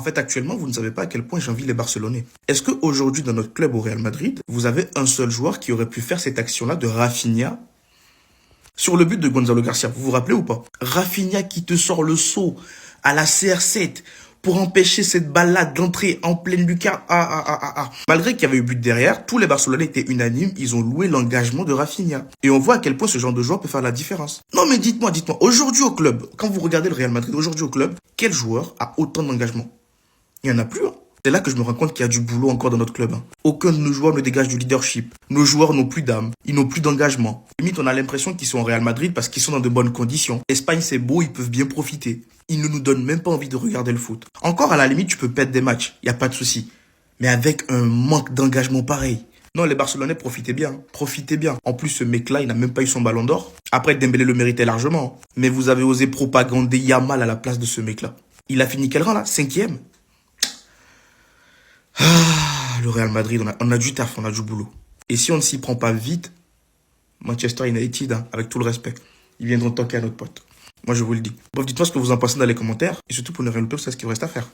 En fait, actuellement, vous ne savez pas à quel point j'envie les Barcelonais. Est-ce qu'aujourd'hui, dans notre club au Real Madrid, vous avez un seul joueur qui aurait pu faire cette action-là de Rafinha sur le but de Gonzalo Garcia? Vous vous rappelez ou pas? Rafinha qui te sort le saut à la CR7 pour empêcher cette balade d'entrer en pleine lucarne. Malgré qu'il y avait eu but derrière, tous les Barcelonais étaient unanimes, ils ont loué l'engagement de Rafinha. Et on voit à quel point ce genre de joueur peut faire la différence. Non mais dites-moi, aujourd'hui au club, quand vous regardez le Real Madrid, aujourd'hui au club, quel joueur a autant d'engagement? Il n'y en a plus, hein. C'est là que je me rends compte qu'il y a du boulot encore dans notre club, hein. Aucun de nos joueurs ne dégage du leadership. Nos joueurs n'ont plus d'âme. Ils n'ont plus d'engagement. Limite, on a l'impression qu'ils sont au Real Madrid parce qu'ils sont dans de bonnes conditions. L'Espagne, c'est beau, ils peuvent bien profiter. Ils ne nous donnent même pas envie de regarder le foot. Encore, à la limite, tu peux perdre des matchs. Il n'y a pas de souci. Mais avec un manque d'engagement pareil. Non, les Barcelonais, profitez bien, hein. Profitez bien. En plus, ce mec-là, il n'a même pas eu son ballon d'or. Après, Dembélé le méritait largement, hein. Mais vous avez osé propagander Yamal à la place de ce mec-là. Il a fini quel rang, là? 5e? Le Real Madrid, on a du taf, on a du boulot. Et si on ne s'y prend pas vite, Manchester United, hein, avec tout le respect, ils viendront toquer à notre pote. Moi, je vous le dis. Bref, dites-moi ce que vous en pensez dans les commentaires. Et surtout, pour ne rien louper, c'est ce qu'il vous reste à faire.